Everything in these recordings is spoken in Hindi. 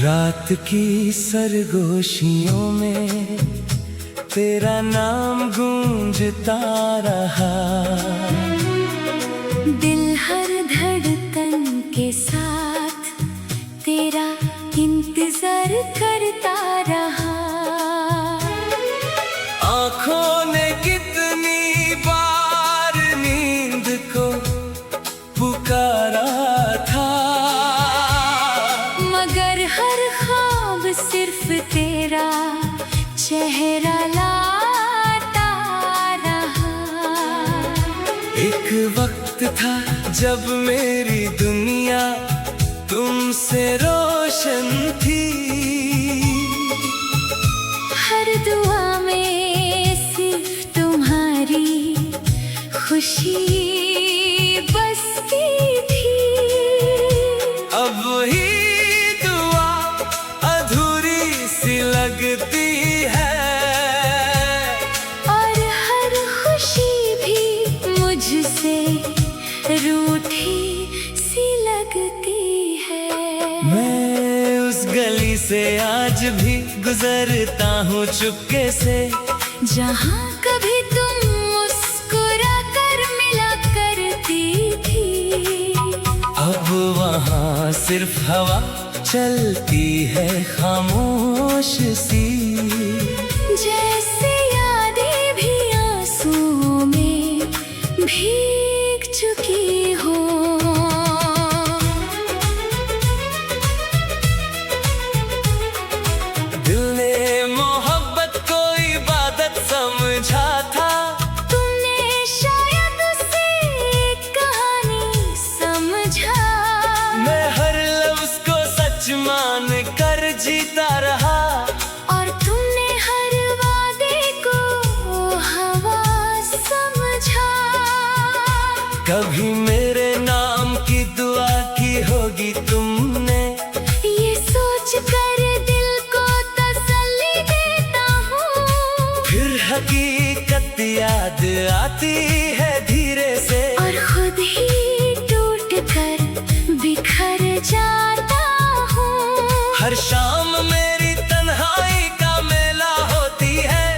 रात की सरगोशियों में तेरा नाम गूंजता रहा। दिल हर धड़कन के साथ तेरा इंतजार करता रहा। आँखों ने कितनी बार नींद को पुकारा था, मगर हर ख्वाब सिर्फ तेरा चेहरा लाता रहा। एक वक्त था जब मेरी दुनिया तुमसे रोशन थी। हर दुआ में सिर्फ तुम्हारी खुशी बसती थी। अब वही दुआ अधूरी सी लगती है, और हर खुशी भी मुझसे रूठी सी लगती है। मैं उस गली से आज भी गुजरता हूँ चुपके से, जहाँ कभी तुम मुस्कुरा कर मिला करती थी। अब वहाँ सिर्फ हवा चलती है खामोश सी। जैसे यादें भी आंसुओं में भीग चुकी हो। दिल ने मोहब्बत को इबादत समझा था, तुमने शायद उसे एक कहानी समझा। मैं हर लफ्ज़ को सच मान कर जीता रहा। और तुमने हर वादे को हवा समझा। कभी मेरे नाम की दुआ की होगी तुमने, ये सोच कर दिल को तसल्ली देता हूँ। फिर हकीकत याद आती है धीरे से, और खुद ही टूट कर बिखर जाता हूँ। हर शाम मेरी तन्हाई का मेला होती है,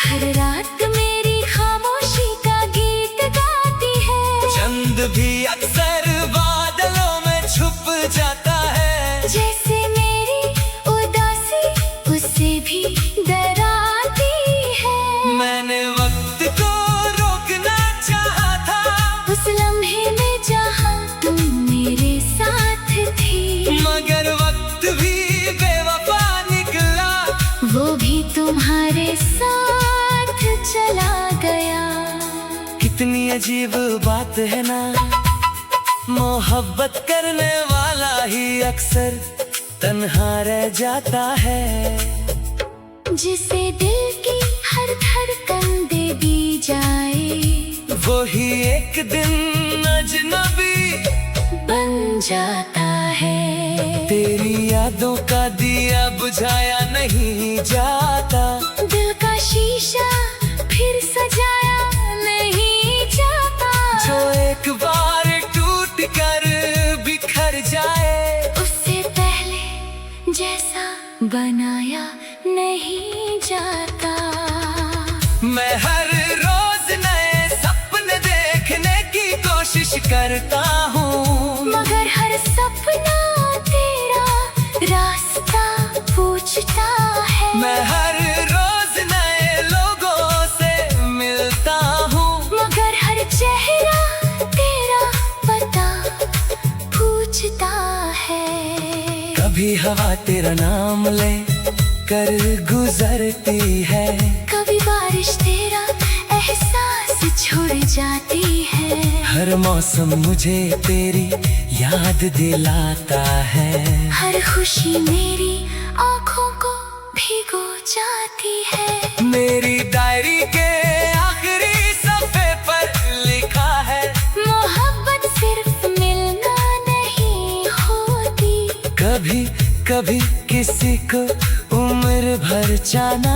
हर रात मेरी खामोशी का गीत गाती है। चंद भी अक्सर बादलों में छुप जाता है। जैसे मेरी उदासी उससे भी डराती है। मैंने वक्त को रोकना चाहा था, उस लम्हे में जहाँ तुम मेरे साथ थी, मगर वक्त भी बेवफा निकला। वो भी तुम्हारे साथ चला गया। कितनी अजीब बात है ना, मोहब्बत करने वाला ही अक्सर तन्हा रह जाता है। जिसे दिल की हर धड़कन दे दी जाए, वो ही एक दिन अजनबी बन जाता है। तेरी यादों का दिया बुझाया नहीं जाता, दिल का शीशा फिर सजाया नहीं जाता। जो एक बार टूट कर बिखर जाए, उससे पहले जैसा बनाया नहीं जाता। मैं हर रोज नए सपने देखने की कोशिश करता हूँ, मगर हर सपना तेरा रास्ता पूछता है। मैं हर रोज नए लोगों से मिलता हूँ, मगर हर चेहरा तेरा पता पूछता है। कभी हवा तेरा नाम ले कर गुजरती है, कभी बारिश तेरा एहसास छोड़ जाती है। हर मौसम मुझे तेरी याद दिलाता है। हर खुशी मेरी आँखों को भिगो जाती है। मेरी डायरी के आखिरी सफ़े पर लिखा है, मोहब्बत सिर्फ मिलना नहीं होती। कभी कभी किसी को उम्र भर जाना,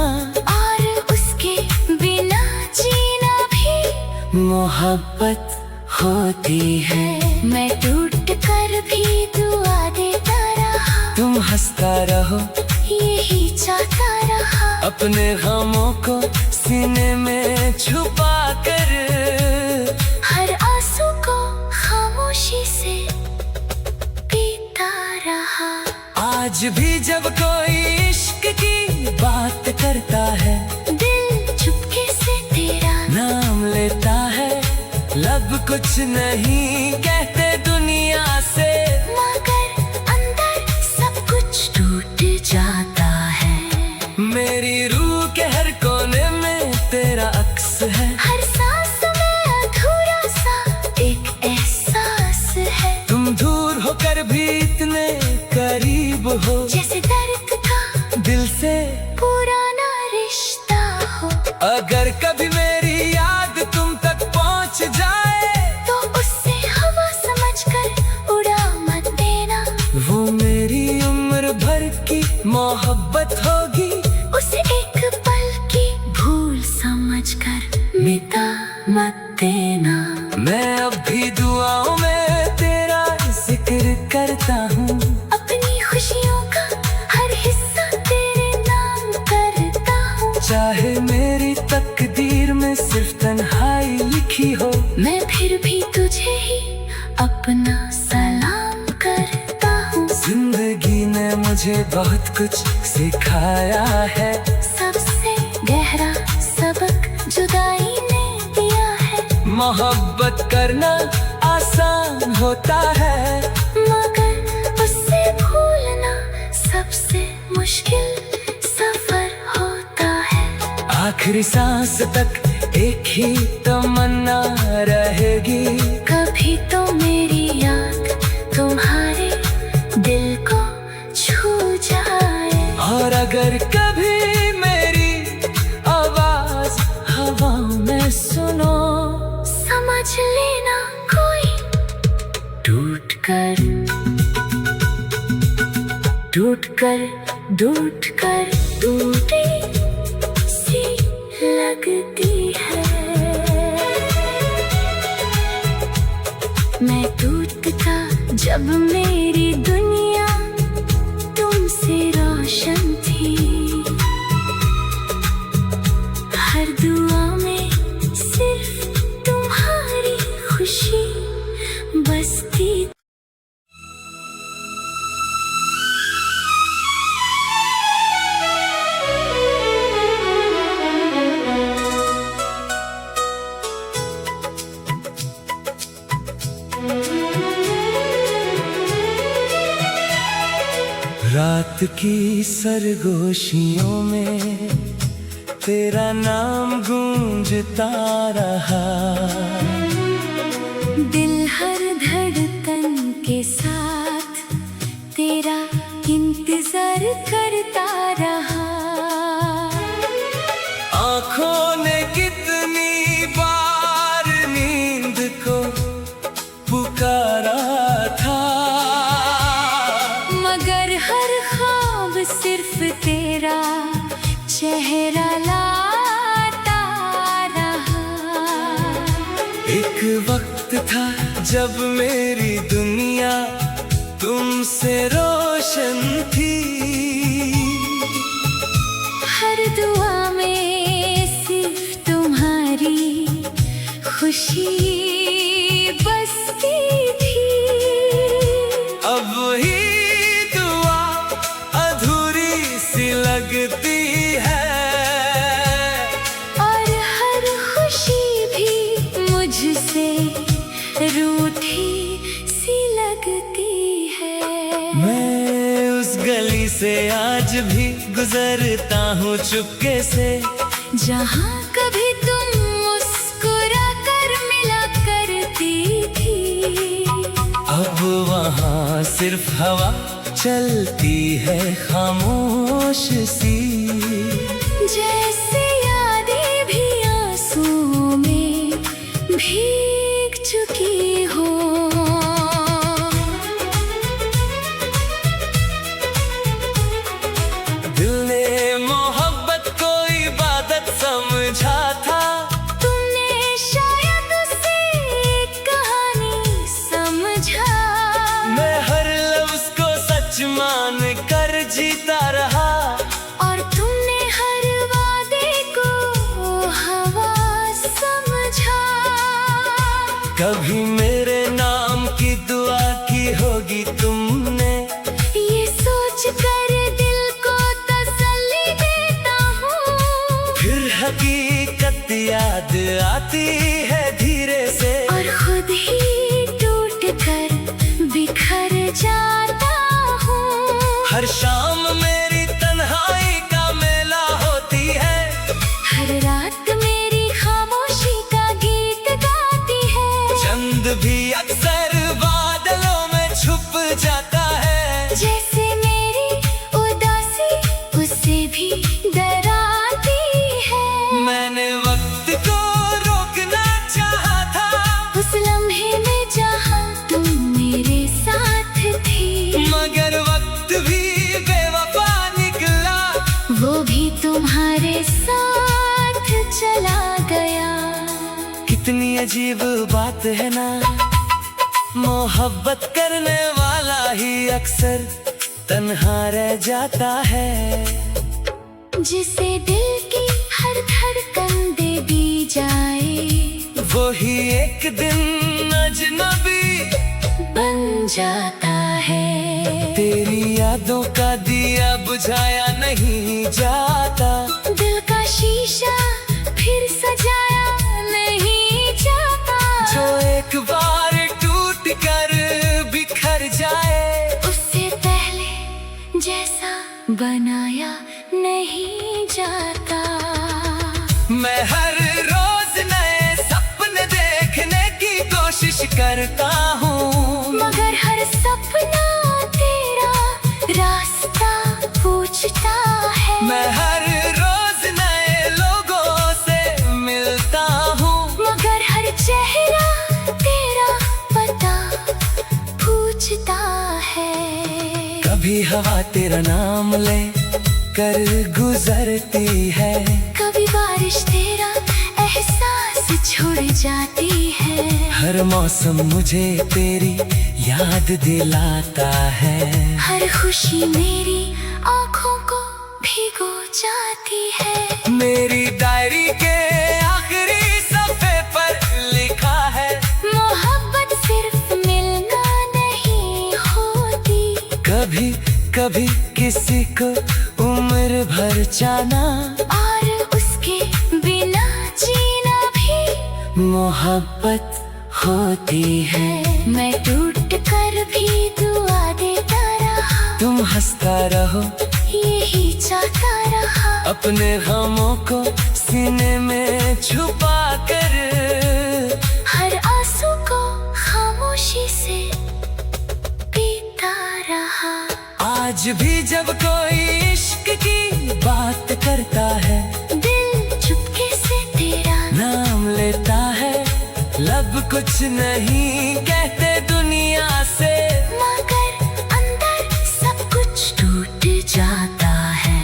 और उसके बिना जीना भी मोहब्बत होती है। मैं टूट कर भी दुआ देता रहा। तुम हंसते गाता रहो, यही चाहता रहा। अपने गमों को सीने में छुपा कर, हर आंसू को खामोशी से पीता रहा। आज भी जब कोई इश्क की बात करता है, दिल चुपके से तेरा नाम लेता है। लब कुछ नहीं कहते दुनिया से, मगर अंदर सब कुछ टूट जाता है। मेरी रूह के हर कोने में तेरा अक्स है, हर सांस में अधूरा सा एक एहसास है। तुम दूर होकर भी इतने करीब हो, जैसे दर्द का दिल से पुराना रिश्ता हो। अगर कभी मेरी याद तुम तक पहुंच जाए, तो उससे हवा समझकर उड़ा मत देना। वो मेरी उम्र भर की मोहब्बत होगी, उसे एक पल की भूल समझकर मिटा मत देना। मैं अब भी दुआओं में तेरा जिक्र करता हूँ, अपनी खुशियों का हर हिस्सा तेरे नाम करता हूँ। चाहे मेरी तकदीर में सिर्फ तन्हाई लिखी हो, मैं फिर भी तुझे ही अपना सलाम करता हूँ। जिंदगी ने मुझे बहुत कुछ सिखाया है, सबसे गहरा सबक जुदाई ने दिया है। मोहब्बत करना आसान होता है, मगर उससे भूलना सबसे मुश्किल सफर होता है। आखिरी सांस तक एक ही तमन्ना रहेगी, कभी तो मेरी याद तुम्हारे दिल को छू जाए। और अगर कभी मेरी आवाज हवाओं में सुनो, समझ लेना कोई टूट कर टूटे सी लगती है। मैं टूटता जब मेरी दुनिया तुमसे रोशन थी। हर दुआ में सिर्फ तुम्हारी खुशी बसती। रात की सरगोशियों में तेरा नाम गूंजता रहा, दिल हर धड़कन के साथ तेरा इंतजार करता रहा। आँखों ने कितनी बार नींद को पुकारा था, मगर हर ख्वाब सिर्फ तेरा चेहरा लाता रहा। एक वक्त था जब मेरी दुनिया तुमसे रोशन थी। हर दुआ में सिर्फ तुम्हारी खुशी बसती थी। अब ही दुआ अधूरी सी लगती है, और हर खुशी भी मुझसे रूठी सी लगती है। मैं उस गली से आज भी गुजरता हूँ चुपके से, जहाँ कभी तुम मुस्कुरा कर मिला करती थी। अब वहाँ सिर्फ हवा चलती है खामोश सी। जैसे यादें भी आंसुओं में भीग चुकी हो। दिल ने मोहब्बत को इबादत समझा था, तुमने शायद उसे एक कहानी समझा। मैं हर लफ्ज को सच मान कर आती है धीरे से और खुद ही टूट कर बिखर जाता हूँ। हर शाम मेरी तन्हाई का मेला होती है, हर रात मेरी खामोशी का गीत गाती है। चंद भी अक्सर बादलों में छुप जाता है, जैसे मेरी उदासी उससे भी डराती है। मैंने वक्त को रोकना चाहा था, उस लम्हे में जहाँ तुम मेरे साथ थी, मगर वक्त भी बेवफा निकला, वो भी तुम्हारे साथ चला गया। कितनी अजीब बात है ना, मोहब्बत करने वाला ही अक्सर तन्हा रह जाता है। जिसे दिल की हर धड़कन दे दी जाए, वो ही एक दिन अजनबी बन जाता है। तेरी यादों का दिया बुझाया नहीं जाता, दिल का शीशा फिर सजाया नहीं जाता। जो एक बार टूट कर बिखर जाए, उससे पहले जैसा बनाया नहीं जाता। मैं हर रोज नए सपने देखने की कोशिश करता हूँ, मगर हर सपना तेरा रास्ता पूछता है। मैं हर रोज नए लोगों से मिलता हूँ, मगर हर चेहरा तेरा पता पूछता है। कभी हवा तेरा नाम ले कर गुजरती है, कभी बारिश तेरा एहसास छोड़ जाती है। हर मौसम मुझे तेरी याद दिलाता है, हर खुशी मेरी आँखों को भिगो जाती है। मेरी डायरी के आखिरी सफ़े पर लिखा है, मोहब्बत सिर्फ मिलना नहीं होती, कभी कभी किसी को उम्र भर जाना, और उसके बिना जीना भी मोहब्बत होती है। मैं टूट कर भी दुआ देता रहा, तुम हंसता रहो यही चाहता रहा। अपने गमों को सीने में छुपा कर, हर आंसू को खामोशी से पीता रहा। आज भी जब कोई इश्क की बात करता है, दिल चुपके से तेरा नाम लेता है, लब कुछ नहीं कहते दुनिया से, मगर अंदर सब कुछ टूट जाता है।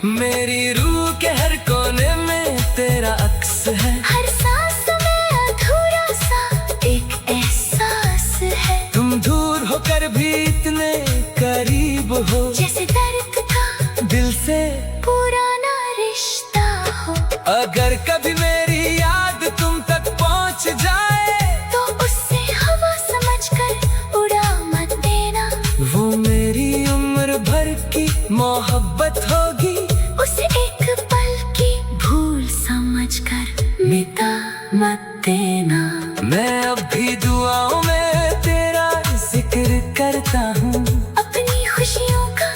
मेरी रूह के हर कोने में तेरा अक्स है, हर सांस में अधूरा सा एक एहसास है। तुम दूर होकर भी इतने करीब हो, जैसे दर्द का दिल से पुराना रिश्ता हो। अगर कभी मेरी याद तुम तक पहुंच जाए, तो उससे हवा समझकर उड़ा मत देना, वो मेरी उम्र भर की मोहब्बत होगी, उसे एक पल की भूल समझकर मिटा मत देना। मैं अब भी दुआओं में तेरा जिक्र करता हूँ, अपनी खुशियों का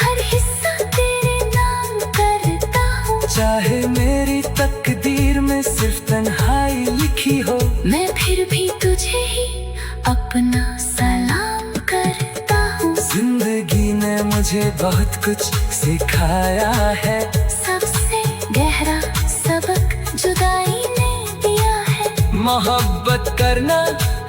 हर हिस्सा तेरे नाम करता हूँ। चाहे मेरी तकदीर में सिर्फ तन्हाई लिखी हो, मैं फिर भी तुझे ही अपना सलाम करता हूँ। जिंदगी ने मुझे बहुत कुछ सिखाया है, सबसे गहरा सबक जुदाई ने दिया है। मोहब्बत करना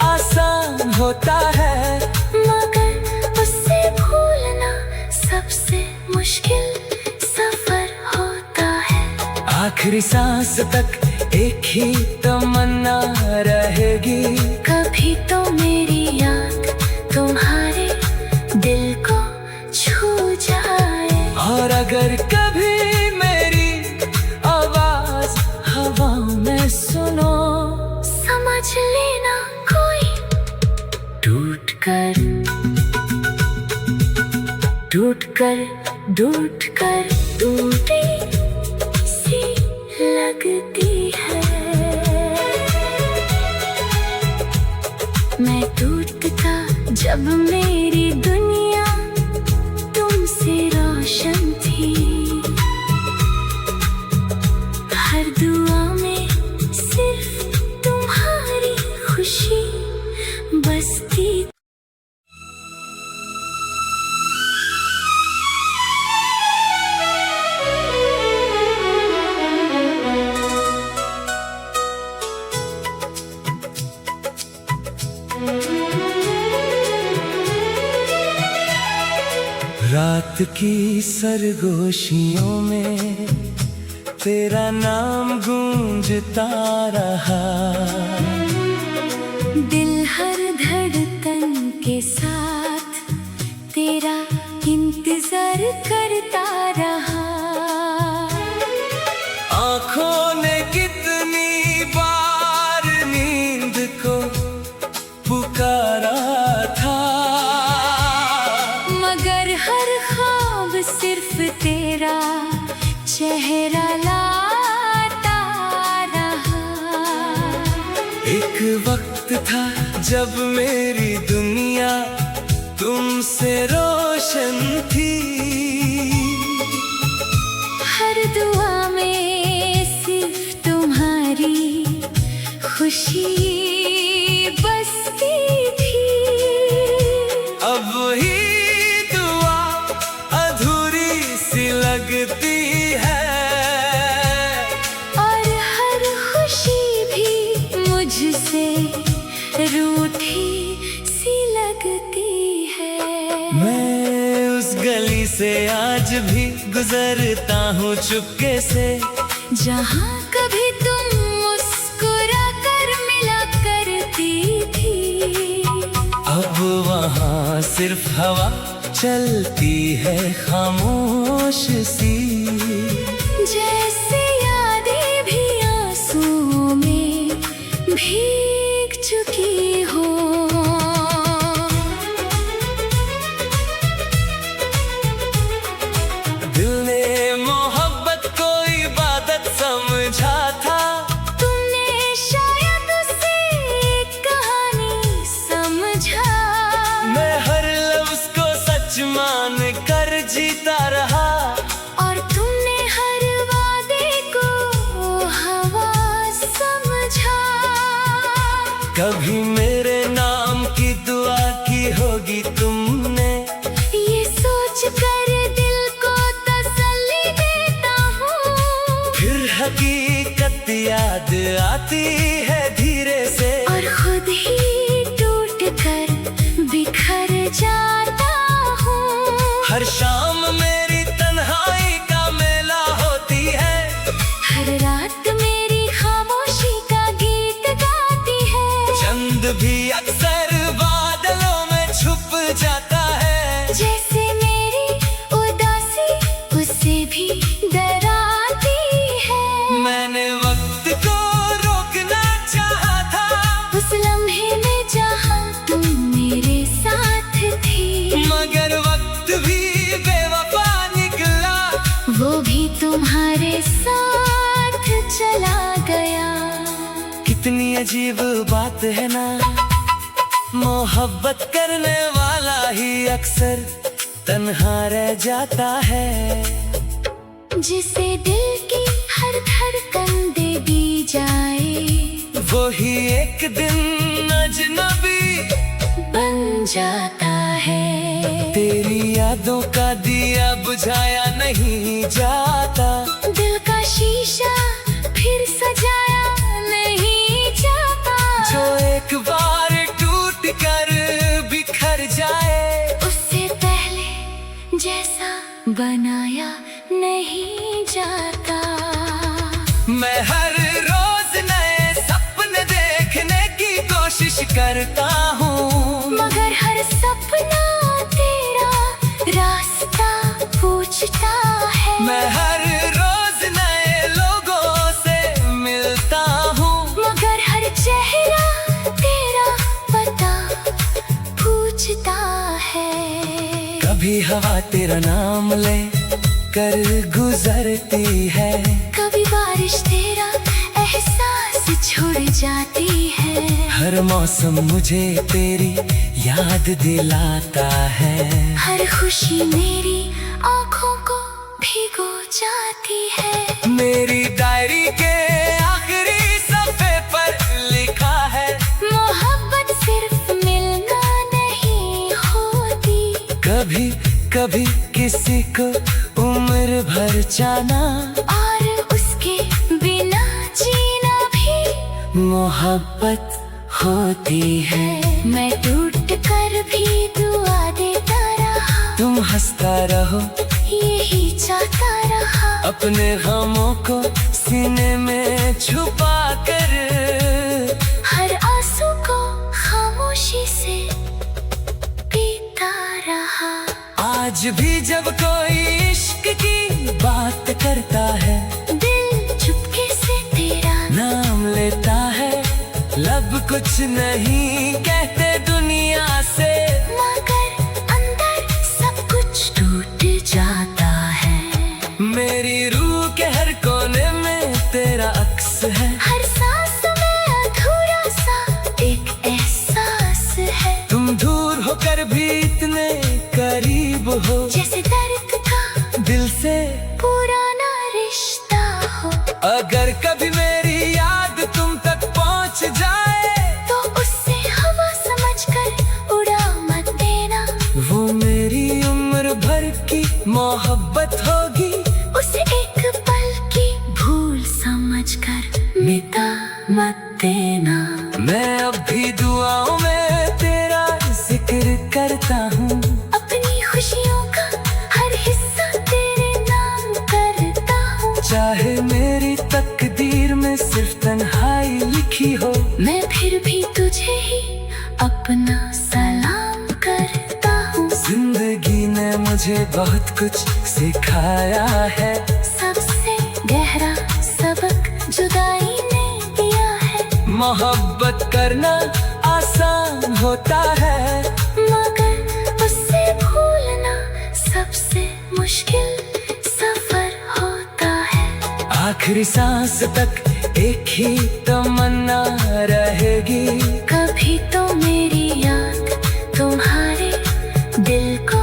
आसान होता है, मगर उससे भूलना सबसे मुश्किल सफर होता है। आखिरी सांस तक एक ही तमन्ना रहेगी, कभी तो मेरी याद तुम्हारे दिल को छू जाए, और अगर कभी मेरी आवाज हवाओं में सुनो, समझ लेना कोई टूट कर टूटी सी लगती है। जब मेरी दुनिया तुमसे रोशन थी। हर दुआ में सिर्फ तुम्हारी खुशी बसती। रात की सरगोशियों में तेरा नाम गूंजता रहा। दिल हर धड़कन के साथ तेरा इंतजार करता रहा। आँखों ने कितनी बार नींद को पुकारा था, मगर हर ख्वाब सिर्फ तेरा चेहरा लाता रहा। एक वक्त था जब मेरी दुनिया तुमसे रोशन थी। हर दुआ में सिर्फ तुम्हारी खुशी बसती थी। अब ही दुआ अधूरी सी लगती है, और हर खुशी भी मुझसे रूठी सी लगती है। मैं उस गली से आज भी गुजरता हूँ चुपके से, जहाँ कभी तुम मुस्कुरा कर मिला करती थी। अब वहाँ सिर्फ हवा चलती है खामोश सी। जैसे यादें भी आंसुओं में भीग चुकी हो। दिल ने मोहब्बत को इबादत समझा था, तुमने शायद उसे एक कहानी समझा। मैं हर लफ्ज को सच मान कर जीता रहा। और तुमने हर वादे को हवा समझा। कभी मेरे नाम की दुआ की होगी तुमने, ये सोच कर दिल को तसल्ली देता हूँ। फिर हकीकत याद आती है धीरे से, और खुद ही टूट कर बिखर जाता हूँ। हर शाम मेरी तन्हाई का मेला होती है, हर रात मेरी खामोशी का गीत गाती है। चंद भी अक्सर बादलों में छुप जाता है। जैसे मेरी उदासी उससे भी डराती है। मैंने वक्त को रोकना चाहा था, उस लम्हे में जहाँ तुम मेरे साथ थी। मगर वक्त भी बेवफा निकला, वो भी तुम्हारे साथ चला गया। कितनी अजीब बात है ना, मोहब्बत करने वाला ही अक्सर तन्हा रह जाता है। जिसे दिल की हर धड़कन दे दी जाए, वो ही एक दिन अजनबी बन जाता है। तेरी यादों का दिया बुझाया नहीं जाता, दिल का शीशा फिर सजाया नहीं जाता। जो एक बार टूट कर बिखर जाए, उससे पहले जैसा बनाया नहीं जाता। मैं हर रोज नए सपने देखने की कोशिश करता हूँ, मगर हर सपना तेरा रास्ता पूछता है। मैं हर रोज नए लोगों से मिलता हूँ, मगर हर चेहरा तेरा पता पूछता है। कभी हवा तेरा नाम ले कर गुजरती है, कभी बारिश तेरा एहसास छुड़ जाती है। हर मौसम मुझे तेरी याद दिलाता है। हर खुशी मेरी आँखों को भिगो जाती है। मेरी डायरी के आखिरी सफ़े पर लिखा है, मोहब्बत सिर्फ मिलना नहीं होती। कभी कभी किसी को उम्र भर जाना, और उसके बिना जीना भी मोहब्बत होती है। मैं टूट कर भी दुआ देता रहा, तुम हंसता रहो यही चाहता रहा। अपने गमों को सीने में छुपा कर, हर आंसू को खामोशी से पीता रहा। आज भी जब कोई इश्क की बात करता है, दिल चुपके से तेरा नाम लेता है। लब कुछ नहीं कहते दुनिया से, मगर अंदर सब कुछ टूट जाता है। मेरी रूह के हर कोने में तेरा अक्स है। हर सांस में अधूरा सा एक एहसास है। तुम दूर होकर भी इतने करीब हो, जैसे दर्द का दिल से पुराना रिश्ता हो। अगर कभी मेरी याद तुम तक पहुंच जाए, तो उससे हवा समझकर उड़ा मत देना। वो मेरी उम्र भर की मोहब्बत होगी। उसे एक पल की भूल समझकर मिटा मत देना। मैं अब भी दुआओं में तेरा जिक्र करता हूँ, अपनी खुशियों का हर हिस्सा तेरे नाम करता हूँ। चाहे मेरी तकदीर में सिर्फ तन्हाई लिखी हो, मैं फिर भी तुझे ही अपना सलाम करता हूँ। जिंदगी ने मुझे बहुत कुछ सिखाया है। सबसे गहरा सबक जुदाई ने दिया है। मोहब्बत करना आसान होता है, मगर उससे भूलना सबसे मुश्किल सफर होता है। आखिरी सांस तक एक ही तमन्ना रहेगी, कभी तो मेरी याद तुम्हारे दिल को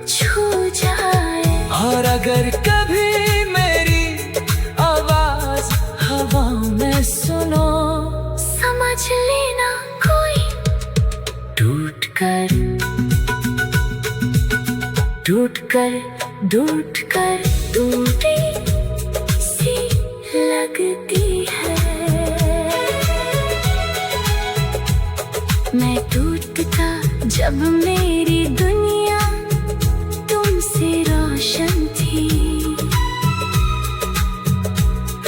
छू जाए। और अगर कभी मेरी आवाज हवाओं में सुनो, समझ लेना कोई टूट कर टूटी सी लगती है। मैं टूटता जब मेरी दुनिया तुमसे रोशन थी।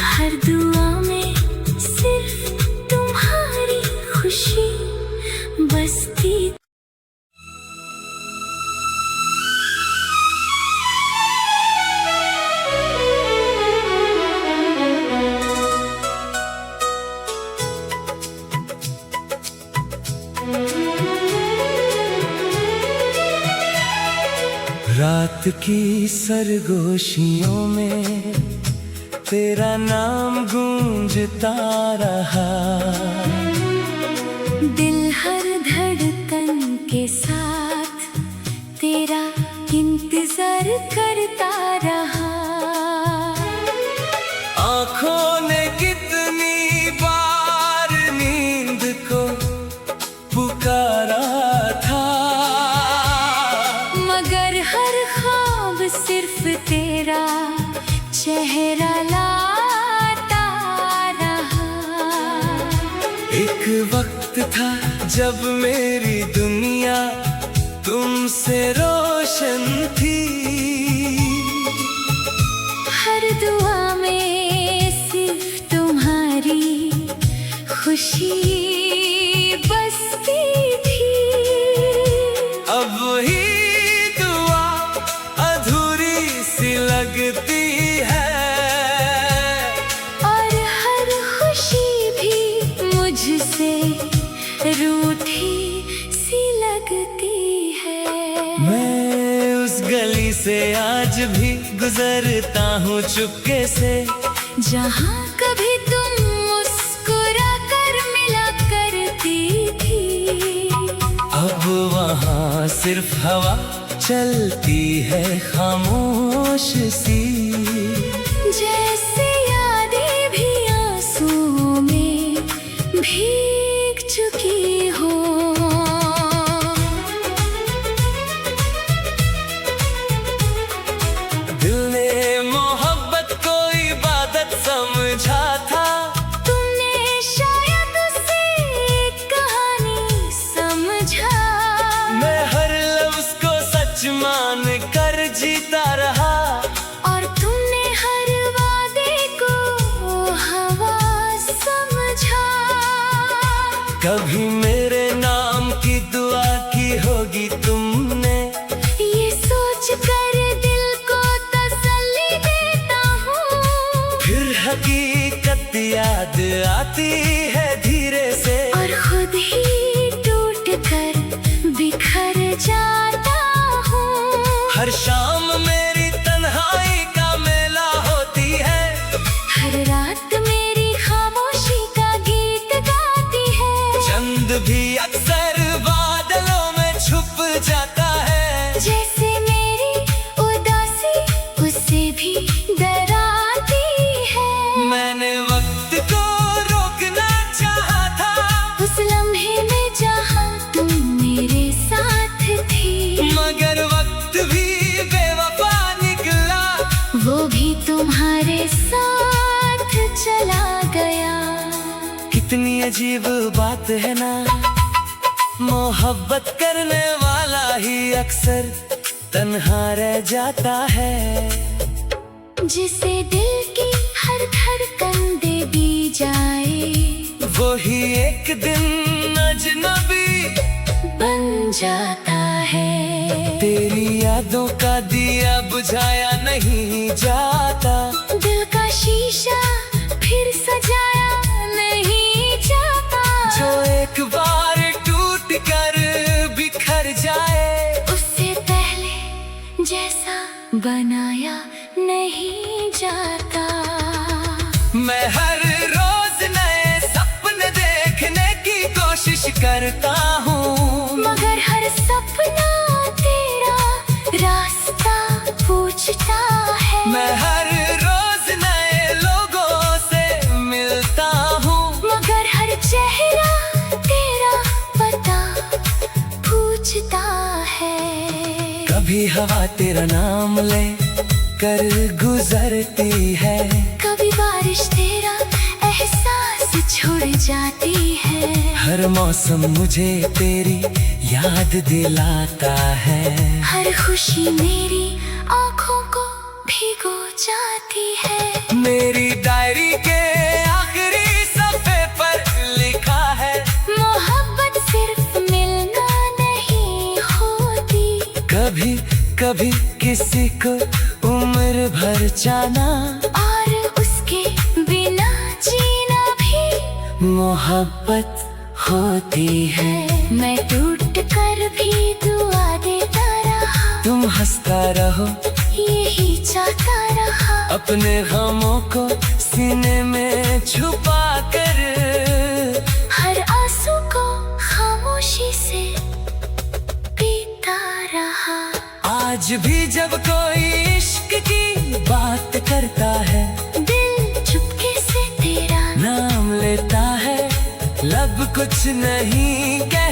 हर दुआ में सिर्फ तुम्हारी खुशी बसती। रात की सरगोशियों में तेरा नाम गूंजता रहा। दिल हर धड़कन के साथ तेरा इंतजार करता रहा। आँखों ने कितनी बार नींद को पुकारा था, मगर हर ख्वाब सिर्फ तेरा चेहरा लाता रहा। एक वक्त था जब मेरी दुनिया तुमसे रोशन थी। हर दुआ में सिर्फ तुम्हारी खुशी बसती थी। अब वही दुआ अधूरी सी लगती है, और हर खुशी भी मुझसे रूठी सी लगती है। मैं उस गली से आज भी गुजरता हूँ चुपके से, जहाँ कभी तुम मुस्कुरा सिर्फ हवा चलती है खामोश सी, जैसे यादें भी आंसुओं में भीग चुकी हो। दिल ने मोहब्बत को इबादत समझा था, तुमने शायद उसे एक कहानी समझा। मैं हर लफ्ज को सच मान कर जीता रहा, और तुमने हर वादे को हवा समझा। कभी मेरे नाम की दुआ की होगी तुमने, ये सोच कर दिल को तसल्ली देता हूँ। फिर हकीकत याद आती है धीरे से, और खुद ही टूट कर बिखर जाता हूँ। हर शाम मेरी तन्हाई का मेला होती है, हर रात मेरी खामोशी का गीत गाती है। चंद भी अक्सर बादलों में छुप जाता है, जैसे मेरी उदासी उससे भी डराती है। मैंने वक्त को रोकना चाहा था, उस लम्हे में जहाँ तुम मेरे साथ थी, मगर वक्त भी बेवफा निकला, वो भी तुम्हारे साथ चला गया। कितनी अजीब बात है ना, मोहब्बत करने वाला ही अक्सर तन्हा रह जाता है। जिसे दिल की हर धड़कन दे दी जाए, वो ही एक दिन अजनबी बन जाता है। तेरी यादों का दिया बुझाया नहीं जाता, दिल का शीशा फिर सजाया नहीं जाता। जो एक बार टूट कर बिखर जाए, उससे पहले जैसा बनाया नहीं जाता। मैं हर रोज नए सपने देखने की कोशिश करता हूँ, मगर हर सपना तेरा रास्ता पूछता है। मैं हर रोज नए लोगों से मिलता हूँ, मगर हर चेहरा तेरा पता पूछता है। कभी हवा तेरा नाम ले कर गुजरती है, कभी बारिश तेरा एहसास छोड़ जाती है। हर मौसम मुझे तेरी याद दिलाता है, हर खुशी मेरी आँखों को भिगो जाती है। मेरी डायरी के आखिरी सफ़े पर लिखा है, मोहब्बत सिर्फ मिलना नहीं होती, कभी कभी किसी को उम्र भर जाना, और उसके बिना जीना भी मोहब्बत होती है। मैं टूट कर भी दुआ देता रहा, तुम हंसता रहो यही चाहता रहा। अपने गमों को सीने में छुपा कर, हर आंसू को खामोशी से पीता रहा। आज भी जब कोई इश्क की बात करता है, दिल चुपके से तेरा नाम लेता है, लब कुछ नहीं कहता।